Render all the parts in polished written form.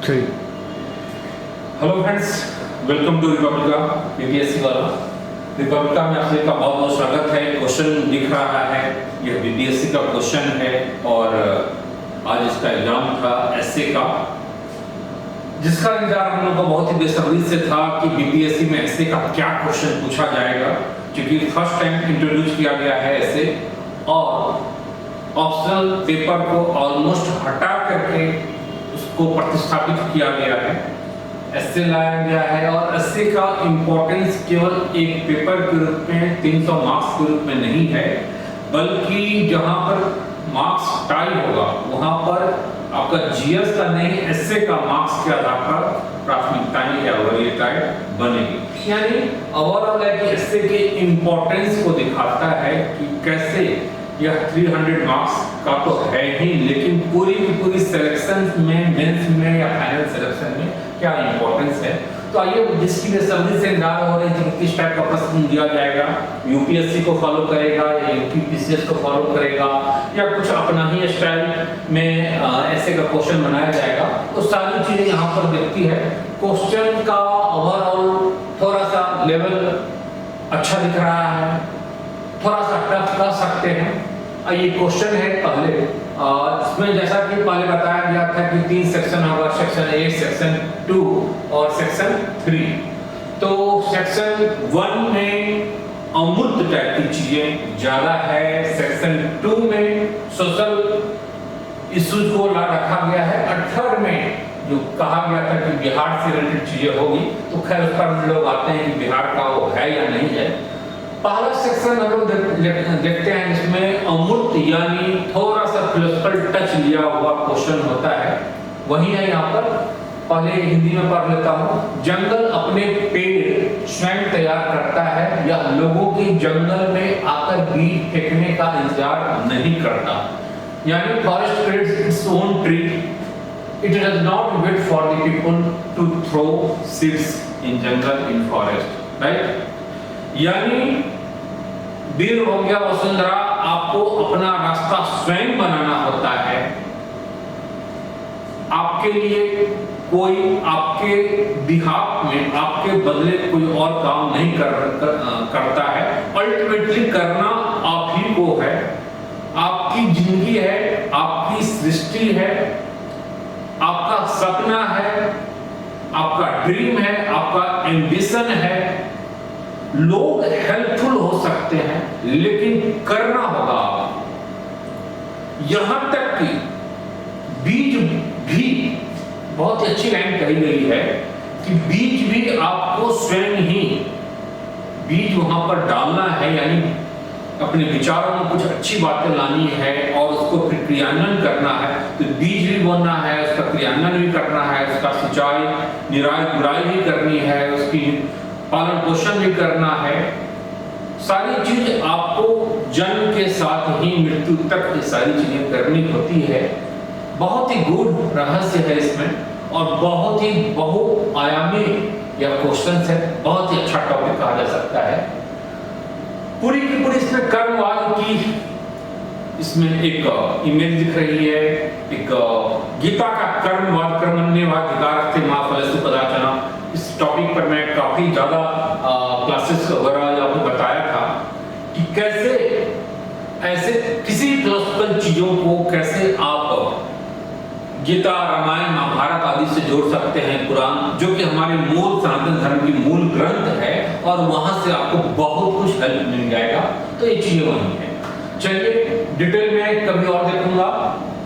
3 hello friends, welcome to Republica BPSC वाला। Republica में आप सभी का बहुत बहुत स्वागत है। क्वेश्चन दिख रहा है, यह बीपीएससी का क्वेश्चन है और आज इसका एग्जाम था एसए का, जिसका इंतजार हम लोग को बहुत ही बेसब्री से था कि बीपीएससी में एसए का क्या क्वेश्चन पूछा जाएगा, क्योंकि फर्स्ट टाइम इंट्रोड्यूस किया गया है एसए और ऑप्शनल पेपर को ऑलमोस्ट हटा करके उसको प्रतिस्थापित किया गया है, एसए लाया गया है। और एसए का इंपॉर्टेंस केवल एक पेपर के रूप में 300 मार्क्स के रूप में नहीं है, बल्कि जहां पर मार्क्स टाई होगा वहां पर आपका जीएस का नहीं एसए का मार्क्स के आधार पर प्राथमिकताएं या वरीयताएं बनेगी। यानी ओवरऑल है कि एसए के इंपॉर्टेंस को दिखाता है कि कैसे यह 300 मार्क्स का तो है ही, लेकिन पूरी की पूरी सिलेक्शन में, मेंस में या फाइनल सिलेक्शन में क्या इंपॉर्टेंस है। तो आइए जिसकी बेसब्री से इंतजार हो रहे हैं कि किस टाइप का प्रश्न दिया जाएगा, यूपीएससी को फॉलो करेगा या यूपीपीसीएस को फॉलो करेगा या कुछ अपना ही स्टाइल में ऐसे का क्वेश्चन बनाया जाएगा, तो सारी चीजें यहाँ पर दिखती है। क्वेश्चन का ओवरऑल थोड़ा सा लेवल अच्छा दिख रहा है, थोड़ा सा टफ कर सकते हैं। ये क्वेश्चन है पहले, इसमें जैसा कि पहले बताया गया था कि 3 सेक्शन होगा, सेक्शन 1, सेक्शन 2 और सेक्शन 3। तो सेक्शन 1 में अमूर्त टाइप की चीजें ज्यादा है, सेक्शन 2 में सोशल इश्यूज को ला रखा गया है, और थर्ड में जो कहा गया था कि बिहार से रिलेटेड चीजें होगी, तो खैर उस पर लोग आते हैं कि बिहार का वो है या नहीं है। पहला सेक्शन हम लोग देखते हैं, इसमें अमूर्त यानी थोड़ा सा फिलोसफिकल टच लिया हुआ क्वेश्चन होता है। वही है यहाँ पर, पहले हिंदी में पढ़ लेता हूँ। जंगल अपने पेड़ स्वयं तैयार करता है या लोगों की जंगल में आकर बीज फेंकने का इंतजार नहीं करता। यानी forest creates its own tree, it does not wait for the people to throw seeds in jungle in forest, right. यानी वीर हो गया वसुंधरा, आपको अपना रास्ता स्वयं बनाना होता है। आपके लिए कोई आपके बिहाफ में, आपके बदले कोई और काम नहीं करता है। अल्टीमेटली करना आप ही को है, आपकी जिंदगी है, आपकी सृष्टि है, आपका सपना है, आपका ड्रीम है, आपका एम्बिशन है। लोग हेल्पफुल हो सकते हैं, लेकिन करना होगा आप। यहां तक कि बीज भी, बहुत अच्छी लाइन कही गई है कि बीज भी आपको स्वयं ही बीज वहां पर डालना है, यानी अपने विचारों में कुछ अच्छी बातें लानी है और उसको फिर क्रियान्वयन करना है। तो बीज भी बोना है, उसका क्रियान्वयन भी करना है, उसका सिंचाई निराई गुड़ाई भी करनी है, उसकी पालन पोषण भी करना है। सारी चीज आपको जन्म के साथ ही मृत्यु तक ये सारी चीजें करनी होती है। बहुत ही गूढ़ रहस्य है इसमें और बहुत ही बहुआयामी यह क्वेश्चन है, बहुत ही अच्छा टॉपिक कहा जा सकता है। पूरी की पूरी इसमें कर्मवाद की इसमें एक इमेज दिख रही है, एक गीता का कर्मवाद, कर्मण्येवाधिकारस्ते मा फलेषु कदाचन। इस टॉपिक पर मैं काफी ज्यादा क्लासेस वगैरह आपको बताया था कि कैसे ऐसे किसी फिलोसफिकल चीजों को कैसे आप गीता, रामायण, महाभारत आदि से जोड़ सकते हैं, कुरान जो कि हमारे मूल सनातन धर्म की मूल ग्रंथ है, और वहां से आपको बहुत कुछ हेल्प मिल जाएगा। तो ये चीजें वही है। चलिए डिटेल में कभी और देखूंगा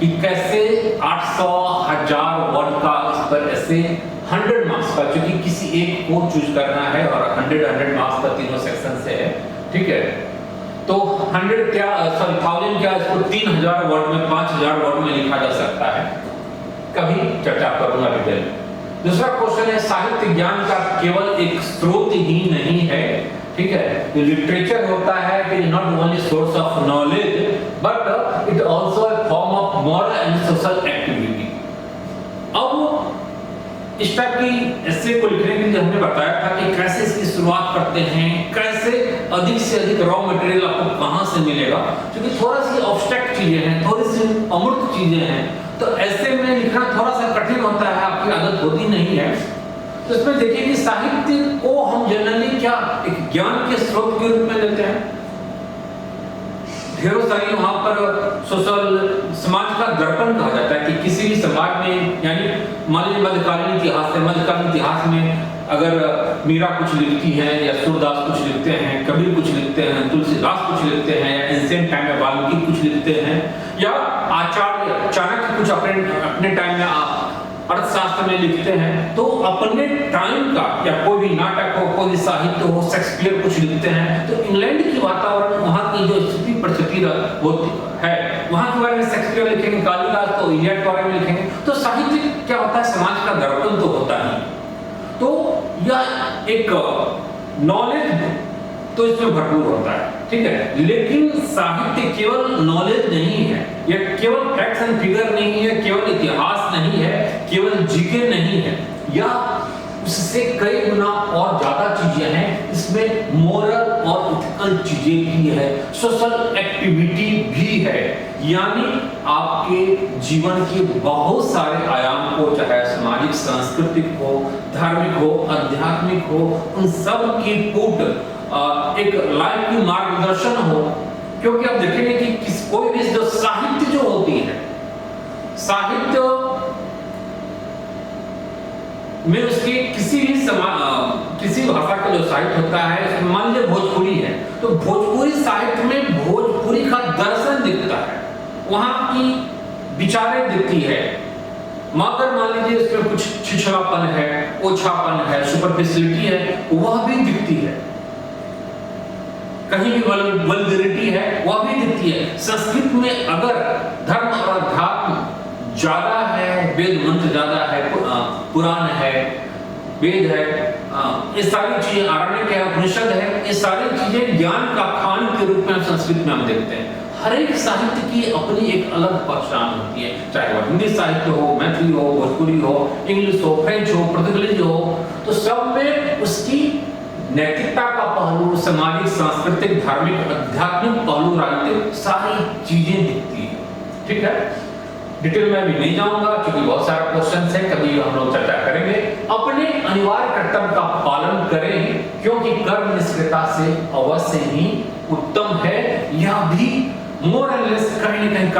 कि कैसे 800 1000 वर्ड का इस पर ऐसे 100 मार्क्स का, क्योंकि किसी एक को चूज करना है और 100 मार्क्स का तीनों सेक्शन से है, ठीक है। तो 100 क्या, सॉरी 1000 क्या, इसको 3000 वर्ड में, 5000 वर्ड में लिखा जा सकता है। कभी चर्चा करूंगा डिटेल। दूसरा क्वेश्चन है, साहित्य ज्ञान का केवल एक स्रोत ही नहीं है, ठीक है। ये लिटरेचर होता है कि not only source of knowledge but it also a form of moral and social activity. अब इस टाइप की एस्से को लिखने के लिए हमने बताया था कि कैसे इसकी शुरुआत करते हैं, कैसे अधिक से अधिक रॉ मटेरियल आपको कहां से मिलेगा, क्योंकि थोड़ा सी ऑब्स्ट्रैक्ट चीजें हैं, थोड़ी सी अमूर्त चीजें हैं, तो ऐसे में लिखना थोड़ा सा कठिन होता है, आपकी आदत होती नहीं है। तो इसमें देखिए कि साहित्य को हम जनरली क्या एक ज्ञान के स्रोत के रूप में लेते हैं। ढेरों सारी वहां पर सोशल समाज का दर्पण कहा जाता है कि किसी भी समाज में, यानी मान लीजिए मध्यकालीन इतिहास है, मध्यकालीन इतिहास में अगर मीरा कुछ लिखती हैं या सूरदास कुछ लिखते हैं, कबीर कुछ लिखते हैं, तुलसीदास कुछ लिखते हैं, या एंशिएंट टाइम में वाल्मीकि कुछ लिखते हैं, या आचार्य चाणक्य कुछ अपने टाइम में अर्थशास्त्र में लिखते हैं, तो अपने टाइम का या कोई भी नाटक हो, कोई भी साहित्य हो, शेक्सपियर कुछ लिखते हैं, तो इंग्लैंड की वातावरण, वहां की जो स्थिति परिस्थिति होती है, वहां के बारे में शेक्सपियर लिखेंगे, कालिदास तो इलियड के बारे में लिखेंगे। तो साहित्य क्या होता है, समाज का दर्पण तो होता ही। तो यह एक नॉलेज तो इसमें भरपूर होता है, ठीक है, लेकिन साहित्य केवल नॉलेज नहीं है, यह केवल फैक्ट्स एंड फिगर नहीं है, केवल इतिहास नहीं है, केवल जीके नहीं है, या उससे कई गुना और ज्यादा चीजें हैं। इसमें मोरल और इथिकल चीजें भी है, सोशल एक्टिविटी भी है, यानी आपके जीवन के बहुत सारे आयाम को, चाहे सामाजिक, सांस्कृतिक हो, धार्मिक हो, आध्यात्मिक हो, उन सब की पूट एक लाइफ की मार्गदर्शन हो। क्योंकि आप देखेंगे कि कोई भी जो साहित्य जो होती है, साहित्य में उसके किसी भी भाषा का जो साहित्य होता है, मान लीजिए भोजपुरी है, तो भोजपुरी साहित्य में भोजपुरी का दर्शन दिखता है, वहां की विचारें दिखती है, मगर मान लीजिए इसमें कुछ छिछड़ापन है, ओछापन है, सुपरफिशियलिटी है, वह भी दिखती है, कहीं भी वल्गैरिटी है, वह भी दिखती है। संस्कृत में अगर धर्म और अध्यात्म ज्यादा है, वेद मंत्र ज्यादा है, पुराण है, वेद है, ये सारी चीजें, आरण्यक है, उपनिषद है, ये सारी चीजें ज्ञान का खान के रूप में संस्कृत में हम देखते हैं। हर एक साहित्य की अपनी एक अलग पहचान होती है, चाहे वह हिंदी साहित्य हो, मैथिली हो, भोजपुरी हो, इंग्लिश हो, फ्रेंच हो, पुर्तगाली हो, तो सब में उसकी नैतिकता का पहलू, सामाजिक, सांस्कृतिक, धार्मिक, आध्यात्मिक पहलू, राजनीतिक, सारी चीजें दिखती है, ठीक है। डिटेल में भी नहीं जाऊंगा क्योंकि बहुत सारे क्वेश्चंस हैं, कभी हम लोग चर्चा करेंगे। अपने अनिवार्य कर्तव्य का पालन करें, क्योंकि कर्म निष्क्रियता से अवश्य ही उत्तम है। यह भी मोर एंड लेस कहीं न कहीं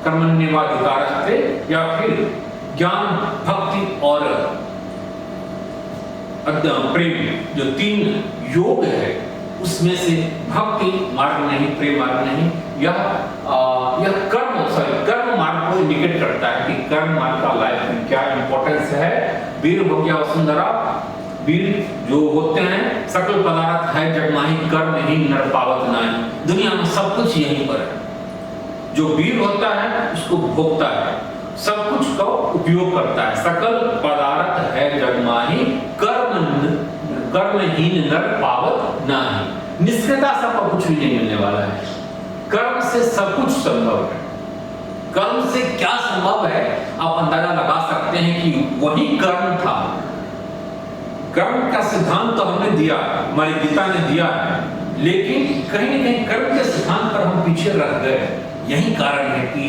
कर्मण्येवाधिकारस्ते या फिर ज्ञान, भक्ति और प्रेम, जो तीन योग है उसमें से भक्ति मार्ग नहीं, प्रेम मार्ग नहीं, यह कर्म मार्ग को इंडिकेट करता है कि कर्म मार्ग का लाइफ में क्या इंपॉर्टेंस है। वीर हो गया वसुंधरा, वीर जो होते हैं, सकल पदार्थ है जग माही, कर्म ही नर पावत नाही। दुनिया में सब कुछ यहीं पर है। जो वीर होता है उसको भोगता है, सब कुछ का उपयोग करता है। सकल पदार्थ है जग माही, कर्महीन नर पावत नाही। निष्क्रियता से आपको कुछ भी नहीं मिलने वाला है, कर्म से सब कुछ संभव है। कर्म से क्या संभव है आप अंदाजा लगा सकते हैं कि वही कर्म था। कर्म का सिद्धांत तो हमने दिया, हमारी गीता ने दिया है, लेकिन कहीं न कहीं कर्म के सिद्धांत पर हम पीछे रह गए। यही कारण है कि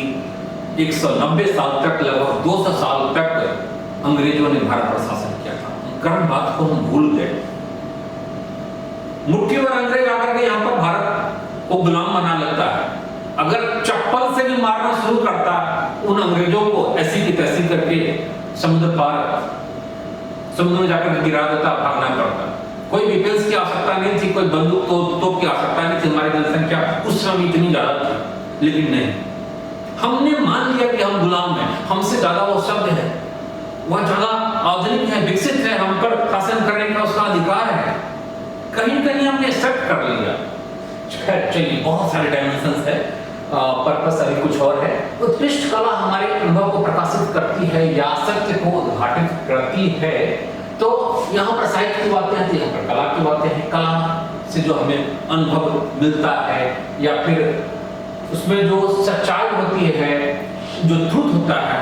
190 साल तक, लगभग 200 साल तक अंग्रेजों ने भारत पर शासन किया था। कर्म बात को हम भूल गए। मुट्ठी भर अंग्रेज आकर के यहाँ पर भारत को गुलाम बना लेता है। अगर चप्पल से भी मारना शुरू करता उन अंग्रेजों को, ऐसी की तैसी करके समुद्र में जाकर गिरा देता, भागना पड़ता। कोई डिफेंस की आवश्यकता नहीं थी, कोई बंदूक तोप की आवश्यकता नहीं थी। हमारी जनसंख्या उस समय इतनी ज्यादा थी, लेकिन नहीं, हमने मान लिया कि हम गुलाम हैं, हमसे ज्यादा वो शब्द है, वह ज्यादा आधुनिक है, विकसित है, हम पर शासन करने का उसका अधिकार है। कहीं कहीं हमने एक्सेप्ट कर लिया। चलिए, बहुत सारे डायमेंशंस है, पर्पस अभी कुछ और है। उत्कृष्ट कला हमारे अनुभव को प्रकाशित करती है या सत्य को उद्घाटित करती है। तो यहाँ पर साहित्य की बातें आती है, यहाँ पर कला की बातें हैं। कला से जो हमें अनुभव मिलता है या फिर उसमें जो सच्चाई होती है, जो ट्रुथ होता है,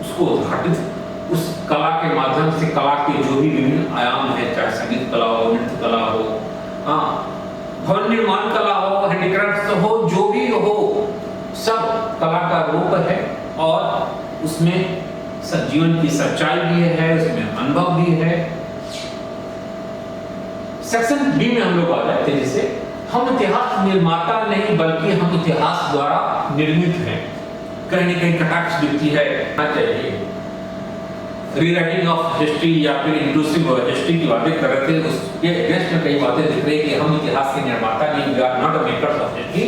उसको उद्घाटित उस कला के माध्यम से, कला के जो भी विभिन्न आयाम है, चाहे संगीत कला हो, नृत्य कला हो, भवन निर्माण कला हो, हैंडीक्राफ्ट हो, जो भी हो, सब कला का रूप है। और उसमें जीवन की सच्चाई भी है, उसमें अनुभव भी है। सेक्शन बी में हम लोग आ जाते हैं, जिसे हम इतिहास निर्माता नहीं बल्कि हम इतिहास द्वारा निर्मित हैं। कहीं न कहीं कटाक्ष दिखती है चाहिए रीराइटिंग ऑफ हिस्ट्री या फिर इंक्लूसिव हिस्ट्री की बातें कर रहे थे, उसके अगेंस्ट में कई बातें दिख रही कि हम इतिहास के निर्माता नहीं, we are not the makers of history,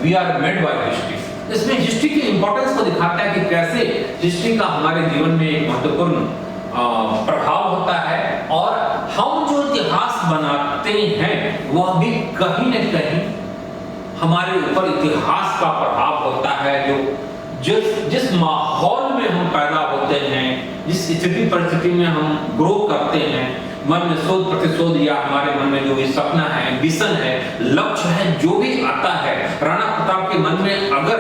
we are made by history. इसमें हिस्ट्री की इंपॉर्टेंस को दिखाता है कि कैसे हिस्ट्री का हमारे जीवन में एक महत्वपूर्ण प्रभाव होता है, और हम जो इतिहास बनाते हैं वह भी कहीं न कहीं हमारे ऊपर इतिहास का प्रभाव होता है। जो जिस माहौल में हम पैदा होते हैं, जिस स्थिति परिस्थिति में हम ग्रो करते हैं, मन में शोध प्रतिशोध या हमारे मन में जो भी सपना है, एम्बिशन है, लक्ष्य है, जो भी आता है, राणा प्रताप के मन में अगर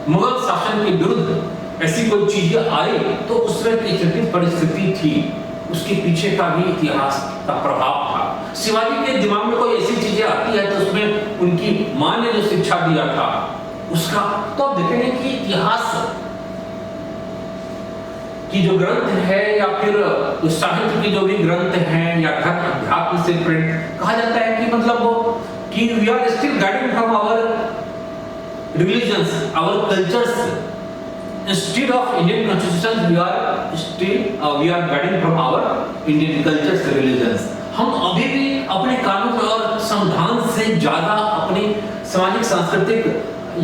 मुगल शासन के विरुद्ध ऐसी कोई चीजें आई तो उसमें की स्थिति परिस्थिति थी, उसके पीछे का भी इतिहास का प्रभाव था। शिवाजी के दिमाग में कोई ऐसी चीजें आती है तो उसमें उनकी मां ने जो शिक्षा दिया था उसका, तो आप देखेंगे कि इतिहास की जो ग्रंथ है या फिर साहित्य की जो भी ग्रंथ हैं या धर्म अध्यात्म से प्रेरित कहा जाता है कि मतलब कि we are still guiding from our religions, our cultures. Instead of Indian constitution, we are guiding from our Indian cultures, religions. हम अभी भी अपने कानून और संविधान से ज्यादा अपनी सामाजिक सांस्कृतिक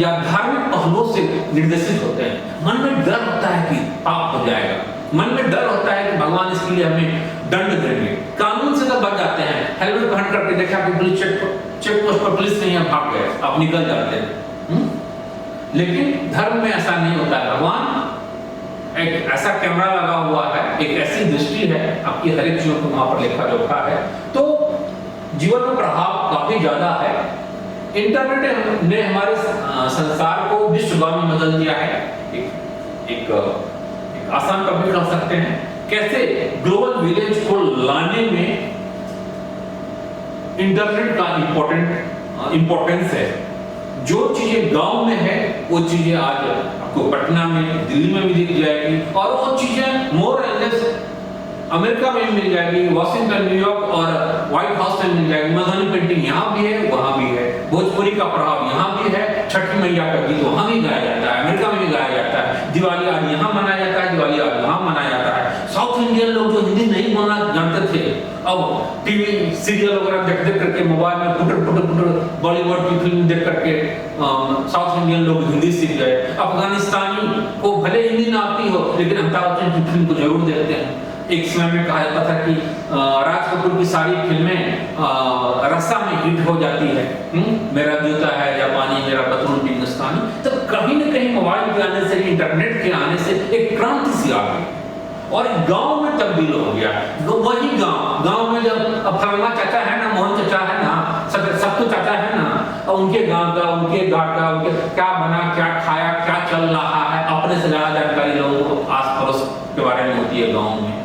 या धार्मिक पहलुओं से निर्देशित होते हैं। मन में डर होता है कि पाप हो जाएगा, मन में डर होता है कि भगवान इसके लिए हमें दंड देंगे। कानून से तो बच जाते हैं, हेलमेट पहन करके देखा कि पुलिस चेक पोस्ट पर पुलिस नहीं है, भाग गए, आप निकल जाते हैं। लेकिन धर्म में ऐसा नहीं होता है। भगवान एक ऐसा कैमरा लगा हुआ है, एक ऐसी दृष्टि है, आपकी हर एक चीजों को वहां पर लेखा जोखा है, तो जीवन में प्रभाव काफी ज्यादा है। इंटरनेट ने हमारे संसार को विश्वगामी बदल दिया है। एक आसान टॉपिक कह सकते हैं, कैसे ग्लोबल विलेज को लाने में इंटरनेट का इंपॉर्टेंस है। जो चीजें गांव में है वो चीजें आज आपको पटना में, दिल्ली में भी दिख जाएगी, और वो चीजें मोर एंड लेस अमेरिका में भी मिल जाएगी, वॉशिंगटन, न्यूयॉर्क और व्हाइट हाउस में मिल जाएगी। मधुबनी पेंटिंग यहाँ भी है, वहां भी है, भोजपुरी का प्रभाव यहाँ भी है, छठी मैया का गीत वहां भी गाया जाता है, अमेरिका में भी गाया जाता है, दिवाली आज यहाँ मनाया जाता है, दिवाली आज वहां मनाया जाता है। साउथ इंडियन लोग जो हिंदी नहीं बोलना जानते थे, अब टीवी सीरियल वगैरह देख करके मोबाइल में पुटर बॉलीवुड की फिल्म देख करके साउथ इंडियन लोग हिंदी सीख गए। अफगानिस्तानी को भले हिंदी ना आती हो लेकिन अमिताभ बच्चन की फिल्म को जरूर देखते हैं। एक समय में कहा जाता था कि राज कपूर की सारी फिल्में रस्सा में हिट हो जाती है, मेरा जूता है जापानी, मेरा बतून हिंदुस्तानी। तो कहीं न कहीं मोबाइल के आने से, इंटरनेट के आने से एक क्रांति सी आ गई और गांव में तब्दील हो गया। वही गांव में जब फलाना चाचा है ना, मोहन चाचा है ना, सत्तू चाचा है ना, और उनके गांव का, उनके घाट का, उनके क्या बना, क्या खाया, क्या चल रहा है, अपने से ज्यादा जानकारी लोगों को आस पड़ोस के बारे में होती है गाँव में।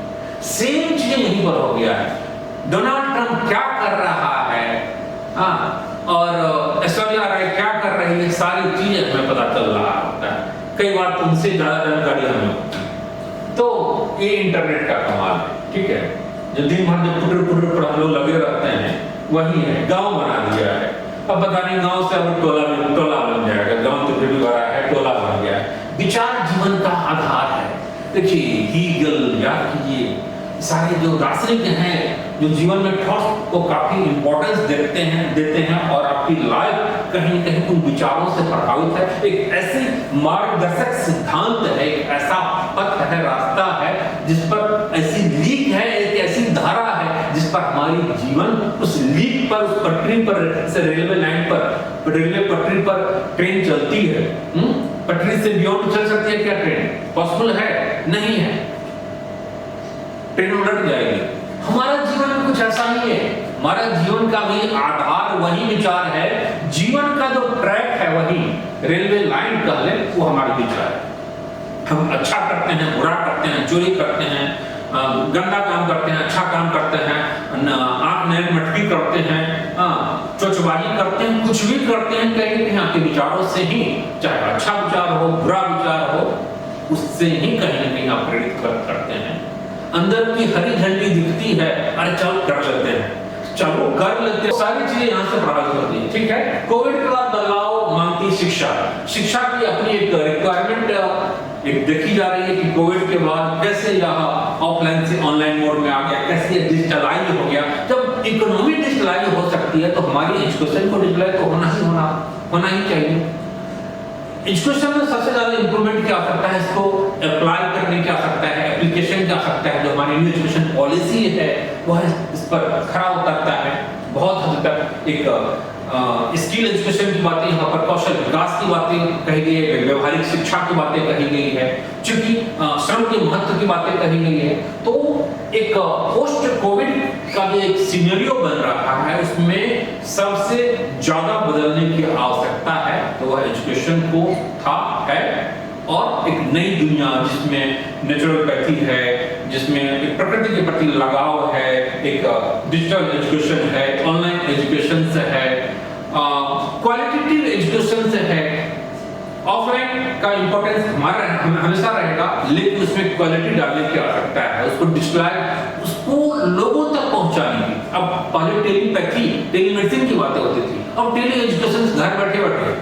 सेम चीजें यहीं पर हो गया है। डोनाल्ड ट्रंप क्या कर रहा है, और ऐश्वर्या राय क्या कर रही है, सारी चीजें हमें पता चल रहा होता है। कई बार तो उनसे ज्यादा जानकारी हमें होती है। तो ये इंटरनेट का कमाल है, ठीक है। जो दिन भर जो पुटर पर हम लोग लगे रहते हैं वही है, गांव बना दिया है। अब पता नहीं गांव से अब टोला बन जाएगा, गांव तो फिर भी बड़ा है, टोला बन गया है। विचार जीवन का आधार है। देखिए हीगल याद कीजिए, सारे जो दार्शनिक हैं जो जीवन में थॉट्स को काफी इंपॉर्टेंस देते हैं और आपकी लाइफ कहीं न कहीं उन विचारों से प्रभावित है। एक ऐसी मार्गदर्शक सिद्धांत है, एक ऐसा पथ है, रास्ता है जिस पर ऐसी लीक है, एक ऐसी धारा है जिस पर हमारी जीवन उस लीक पर, उस पटरी पर से रेलवे लाइन पर, रेलवे पटरी पर ट्रेन चलती है। पटरी से बियॉन्ड चल सकती है क्या ट्रेन? पॉसिबल है? नहीं है, ट्रेन उलट जाएगी। हमारा जीवन में कुछ ऐसा नहीं है। हमारा जीवन का भी आधार वही विचार है, जीवन का जो ट्रैक है वही रेलवे लाइन कह ले, वो हमारे विचार है। हम अच्छा करते हैं, बुरा करते हैं, चोरी करते हैं, गंदा काम करते हैं, अच्छा काम करते हैं, आंख नैन मटकी करते हैं, चोचबाजी करते हैं, कुछ भी करते हैं, कहीं आपके विचारों से ही, चाहे अच्छा विचार हो, बुरा विचार हो, उससे ही कहीं ना कहीं आप प्रेरित करते हैं। अंदर की हरी झंडी दिखती है, अरे चलो कर लेते हैं, चलो कर लेते हैं, सारी चीजें यहाँ से प्रभावित होती है। ठीक है, कोविड के बाद बदलाव मांगती शिक्षा की अपनी एक रिक्वायरमेंट एक देखी जा रही है कि कोविड के बाद कैसे यहाँ ऑफलाइन से ऑनलाइन मोड में आ गया, कैसे डिजिटलाइज हो गया। जब इकोनॉमी डिजिटलाइज हो सकती है तो हमारी एजुकेशन को डिजिटलाइज तो होना ही चाहिए। एजुकेशन में सबसे ज्यादा इंप्रूवमेंट क्या सकता है, इसको अप्लाई करने की आवश्यकता है, एप्लीकेशन की आवश्यकता है। जो हमारी न्यू एजुकेशन पॉलिसी है वह इस पर खरा उतरता है। बहुत हद तक एक स्किल एजुकेशन की बातें यहाँ पर, कौशल विकास की बातें कही गई है, व्यवहारिक शिक्षा की बातें कही गई है, चूंकि श्रम के महत्व की बातें कही गई है। तो एक पोस्ट कोविड का जो एक सिनेरियो बन रहा है उसमें सबसे ज्यादा बदलने की आवश्यकता है तो वह एजुकेशन को है, और एक नई दुनिया जिसमें नेचुरोपैथी है, जिसमें एक प्रकृति के प्रति लगाव है, एक डिजिटल एजुकेशन है, ऑनलाइन एजुकेशन से है, क्वालिटेटिव एजुकेशन से है। ऑफलाइन का इंपॉर्टेंस हमारा हमेशा रहेगा, लेकिन उसमें क्वालिटी डालने की आवश्यकता है, उसको डिजिटलाइज, उसको लोगों तक पहुंचाने की। अब पहले टेलीपैथी, टेलीमेडिसिन की बातें होती थी, अब टेली एजुकेशन घर बैठे बैठे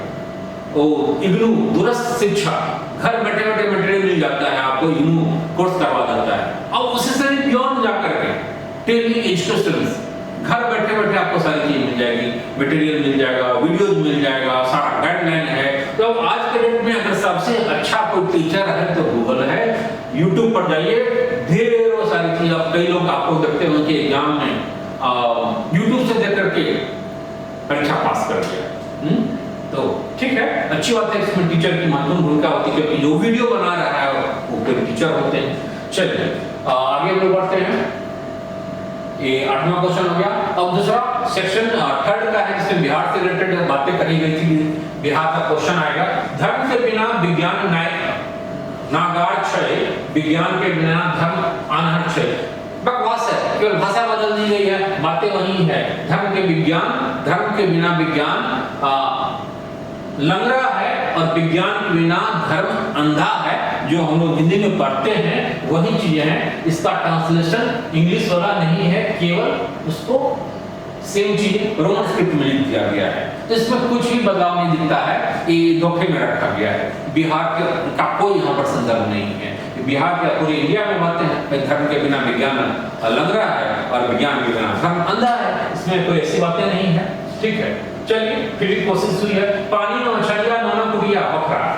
इग्नू दूरस्थ शिक्षा, घर बैठे बैठे मटेरियल मिल जाता है आपको, इग्नू कोर्स करवा देता है। अब उसी से बियॉन्ड जाकर के टेली एजुकेशन, घर बैठे बैठे आपको सारी चीज मिल जाएगी, मटेरियल मिल जाएगा, वीडियोज मिल जाएगा, सारा गाइडलाइन है। तो अब आज के डेट में अगर सबसे अच्छा कोई टीचर है तो गूगल है, यूट्यूब पर जाइए, ढेरों सारी चीज। अब कई लोग आपको देखते हो कि एग्जाम में यूट्यूब से देख करके परीक्षा पास कर दिया। तो ठीक है, अच्छी बात है, इसमें टीचर की महत्वपूर्ण भूमिका होती है, क्योंकि जो वीडियो बना रहा है वो कोई टीचर होते हैं। चलिए आगे हम लोग बढ़ते हैं। ये 8वां क्वेश्चन हो गया। अब दूसरा सेक्शन 3 का है, जिसमें बिहार से रिलेटेड बातें कही गई थी। बिहार का क्वेश्चन आएगा, धर्म के बिना विज्ञान नागार क्षय, विज्ञान के बिना धर्म अनहद क्षय। बकवास है, केवल भाषा बदल दी गई है, बातें वही है। धर्म के बिना विज्ञान लंगड़ा है, और विज्ञान के बिना धर्म अंधा है। जो हम लोग हिंदी में पढ़ते हैं वही चीजें हैं, इसका ट्रांसलेशन इंग्लिश वाला नहीं है, केवल उसको सेम चीज रोमन स्क्रिप्ट में लिख दिया गया है। तो इसमें कुछ भी बदलाव नहीं दिखता है, ये धोखे में रखा गया है। बिहार का कोई यहाँ पर संदर्भ नहीं है। बिहार के पूरे इंडिया में बातें हैं, धर्म के बिना विज्ञान लंगड़ा है और विज्ञान के बिना धर्म अंधा है, इसमें कोई ऐसी बातें नहीं है। ठीक है, चलिए फिर कोशिश हुई है। पानी में मछलियां, नाना कुटिया बकरा।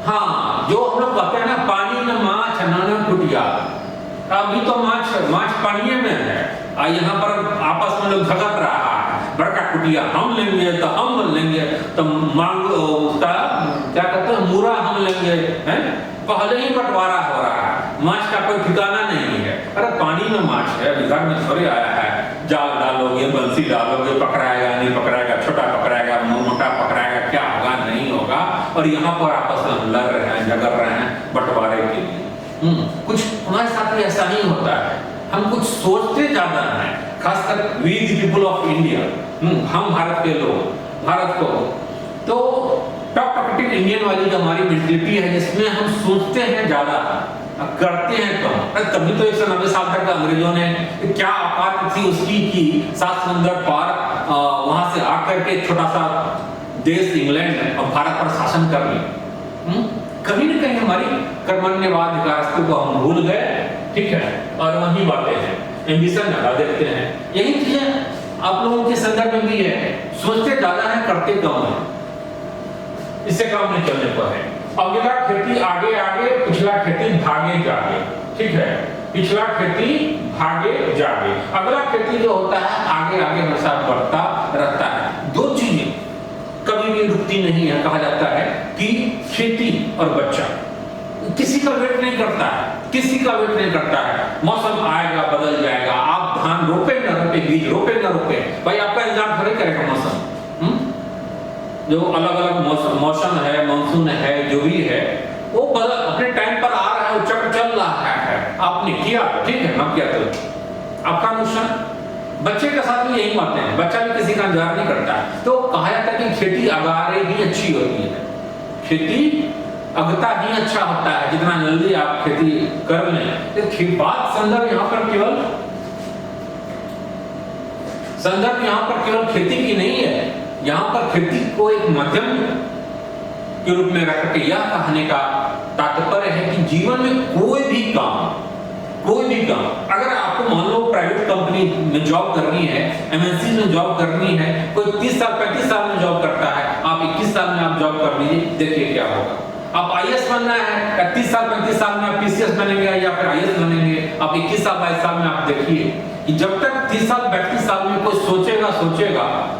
हाँ, जो हम लोग कहते हैं ना, पानी में माछ, नाना कुटिया। अभी तो माछ पानी में है, और यहाँ पर आपस में लोग झगड़ रहा है, बड़का कुटिया हम लेंगे तो हम लेंगे, तो मांग उसका क्या कहते हैं, मुरा हम लेंगे, हैं? पहले ही बंटवारा हो रहा है, माछ का कोई ठिकाना नहीं है। अरे पानी में माछ है, घर में थोड़े आया है, जाल डालोगे, बंसी डालोगे, पकड़ाएगा नहीं पकड़ाएगा, छोटा पकड़ाएगा, मोटा पकड़ाएगा, क्या होगा नहीं होगा। और यहाँ पर आपस में लड़ रहे हैं, झगड़ रहे हैं बंटवारे के लिए। कुछ हमारे साथ भी ऐसा ही होता है, हम कुछ सोचते ज्यादा हैं, खासकर we the people of India, हम भारत के लोग, भारत को तो टॉक्टिव इंडियन वाली जो हमारी मेंटलिटी है, जिसमें हम सोचते हैं ज्यादा, करते हैं कम। तभी तो 190 साल तक अंग्रेजों ने क्या औकात थी उसकी कि 7 समुंदर पार वहां से आकर के छोटा सा देश इंग्लैंड और भारत पर शासन कर लिया। कहीं न कहीं हमारी कर्मण्यवाद विकास को हम भूल गए। ठीक है, और वही बातें हैं, एम्बिशन ज्यादा देखते हैं। यही चीजें आप लोगों के संदर्भ में भी है, सोचते ज्यादा है, करते कम है, इससे काम नहीं चलने पर है। अगला खेती आगे आगे, पिछला खेती भागे जागे। ठीक है, पिछला खेती भागे जागे, अगला खेती जो होता है आगे आगे हमेशा बढ़ता रहता है। दो चीजें कभी भी रुकती नहीं है। कहा जाता है कि खेती और बच्चा किसी का वेट नहीं करता है, किसी का वेट नहीं करता है। मौसम आएगा, बदल जाएगा, आप धान रोपे न रोपे, बीज रोपे न रोपे, भाई आपका इंतजार थोड़ी करेगा मौसम। जो अलग अलग मौसम है, मानसून है, जो भी है, वो बदल अपने टाइम पर आ रहा है, वो चक्र चल रहा है। आपने किया ठीक है, ना किया तो आपका नुकसान। बच्चे के साथ भी यही बातें हैं, बच्चा भी किसी का इंतजार नहीं करता है। तो कहा जाता है कि खेती अगारे ही अच्छी होती है, खेती अगता ही अच्छा होता है, जितना जल्दी आप खेती कर लें। बात संदर्भ यहाँ पर केवल खेती की नहीं है, यहाँ पर खेती को एक माध्यम के रूप में रख के यह कहने का तात्पर्य है कि जीवन में कोई भी काम, अगर आपको मान लो प्राइवेट कंपनी में जॉब करनी है, एमएनसी में जॉब करनी है, कोई 30 साल 35 साल में जॉब करता है, आप 21 साल में आप जॉब कर लीजिए, देखिए क्या होगा। आप आईएएस बनना है, 30 साल 35 साल में आप पीसीएस बनेंगे या फिर आईएएस बनेंगे, आप 21 साल 22 साल में आप देखिए कि जब तक 30 साल 32 साल में कोई सोचेगा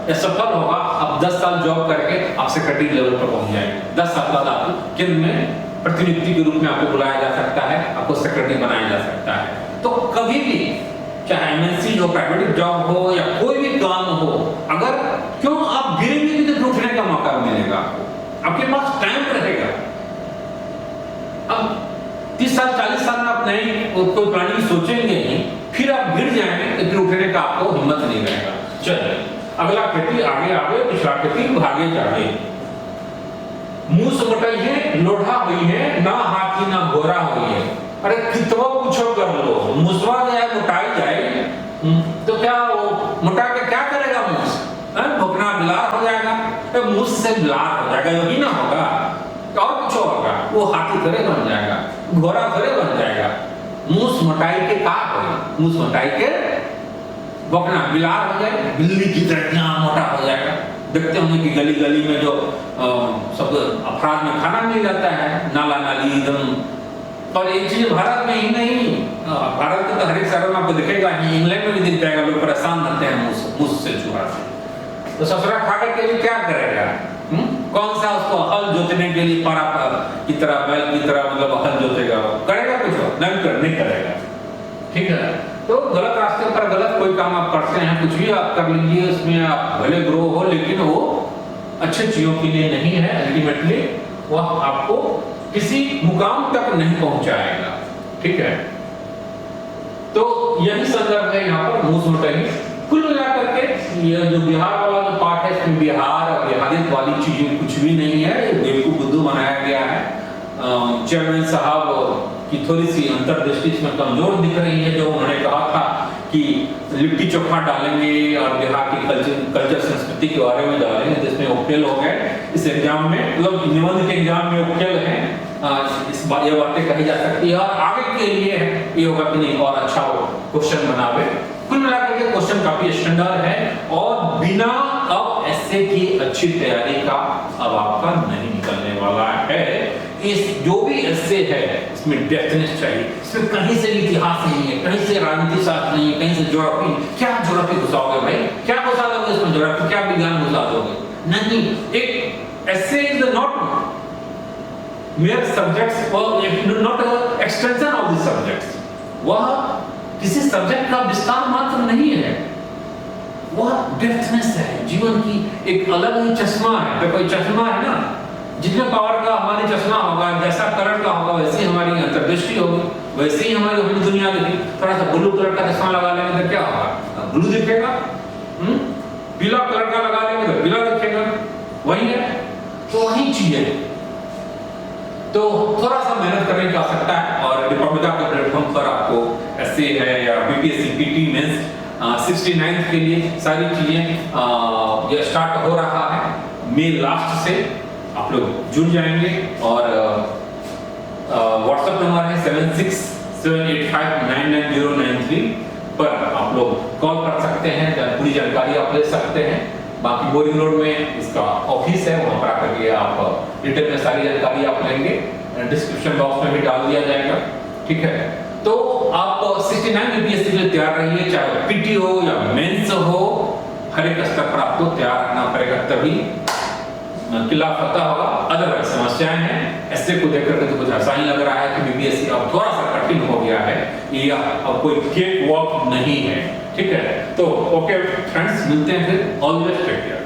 या सफल होगा, आप 10 साल जॉब करके आप सेक्रेटरी लेवल पर पहुंच जाएंगे। 10 साल बाद आपको केंद्र में प्रतिनिधि के रूप में आपको बुलाया जा सकता है, आपको सेक्रेटरी बनाया जा सकता है। तो कभी भी चाहे एमएनसी हो, प्राइवेट जॉब हो या कोई भी काम हो, अगर क्यों आप गिरेंगे तो उठने का मौका मिलेगा आपको, आपके पास टाइम रहेगा। अब 30 साल 40 साल में आप नहीं कोई प्लानिंग सोचेंगे नहीं, फिर आप गिर जाएंगे तो फिर उठने का आपको हिम्मत नहीं रहेगा। चलिए अगला खेती आगे पिछला खेती भागे जागे। मूस मटाइए लोढ़ा हुई है, ना हाथी ना घोड़ा हुई है। अरे कितना कुछ कर लो, मुसवा जाए मुटाई जाए तो क्या वो मुटा के क्या करेगा मूस? भुगना बिलार हो जाएगा, तो मूस से बिलार हो जाएगा, यही ना होगा और कुछ होगा, वो हाथी थोड़े बन जाएगा, घोड़ा थोड़े बन जाएगा। मूस मटाई के का होगा? मूस मटाई के भुगना बिलार हो जाए, बिल्ली की तरह मोटा हो जाएगा। देखते होंगे कि गली गली में जो सब अपराध में खाना मिल जाता है, नाला नाली एकदम। और एक चीज भारत में ही नहीं, भारत के तो हर एक शहर में आपको दिखेगा, इंग्लैंड में भी दिख जाएगा, लोग परेशान रहते हैं मूस से चूहा से। तो ससुरा खा करके भी क्या करेगा? कौन सा उसको हल जोतने के लिए पारा की तरह, बैल की तरह मतलब हल जोतेगा? करेगा कुछ? नहीं करेगा। ठीक है, तो गलत रास्ते पर गलत कोई काम आप करते हैं, कुछ भी आप कर लीजिए, उसमें आप भले ग्रो हो, लेकिन वो अच्छे चीजों के लिए नहीं है। अल्टीमेटली वह आपको किसी मुकाम तक नहीं पहुंचाएगा। ठीक है, तो यही संदर्भ है यहाँ पर मूस मटाई। कुल मिलाकर के ये जो बिहार वाला जो पार्ट है, इसमें बिहार और बिहारियत वाली चीजें कुछ भी नहीं है, बेवकूफ बुद्धू बनाया गया है। चेयरमैन साहब की थोड़ी सी अंतर्दृष्टि इसमें कमजोर दिख रही है, जो उन्होंने कहा था कि लिट्टी चोखा डालेंगे और बिहार की कल्चर संस्कृति के बारे में डालेंगे, जिसमें वो फेल हो गए इस एग्जाम में, मतलब निबंध के एग्जाम में वो फेल है। इस बार ये बातें कही जा सकती है और आगे के लिए ये होगा कि नहीं और अच्छा क्वेश्चन बनावे। कुल मिलाकर के क्वेश्चन काफी स्टैंडर्ड है और बिना अब एस्से की अच्छी तैयारी का अब आपका नहीं निकलने वाला है। इस जो भी एस्से है इसमें डेप्थनेस चाहिए, इसमें कहीं से इतिहास नहीं है, कहीं से राजनीति शास्त्र नहीं है, कहीं से ज्योग्राफी। क्या ज्योग्राफी घुसाओगे भाई? क्या घुसा दोगे इसमें? ज्योग्राफी क्या विज्ञान घुसा दोगे? नहीं, एक essay is not mere subjects or not an extension of the subjects। वह किसी सब्जेक्ट का विस्तार मात्र नहीं है, वह डेप्थनेस है, जीवन की एक अलग ही चश्मा है। तो कोई चश्मा है ना, जितने पावर का हमारी चश्मा होगा, जैसा कलर का होगा वैसी हमारी अंतर्दृष्टि होगी, वैसे ही हमारी दुनिया दिखेगी। थोड़ा सा ब्लू कलर का चश्मा लगा लेंगे तो क्या होगा? ब्लू दिखेगा। पीला कलर का लगा लेंगे तो पीला दिखेगा। वही है, तो वही चीज है। तो थोड़ा सा मेहनत करने की आवश्यकता है और रिपब्लिका के प्लेटफॉर्म पर आपको एसए है या बीपीएससी पीटी मेंस 69 के लिए सारी चीजें ये स्टार्ट हो रहा है। मई लास्ट से आप लोग जुड़ जाएंगे और व्हाट्सएप नंबर है 7678599093 पर आप लोग कॉल कर सकते हैं, पूरी जानकारी आप ले सकते हैं। बाकी बोरिंग रोड में इसका ऑफिस है, वहां पर आकर के आप डिटेल में सारी जानकारी आप लेंगे, डिस्क्रिप्शन बॉक्स में भी डाल दिया जाएगा। ठीक है, तो आप 69 बीपीएससी के लिए तैयार रहिए, चाहे पीटी हो या मेंस हो, हर एक स्तर पर आपको तैयार रहना पड़ेगा, तभी किला फतह होगा। अदरवाइज समस्याएं हैं, ऐसे को देख करके तो कुछ ऐसा ही लग रहा है कि बीपीएससी अब थोड़ा सा कठिन हो गया है, ये अब कोई केक वॉक नहीं है। ठीक है, तो ओके फ्रेंड्स, मिलते हैं फिर। All the best, take care.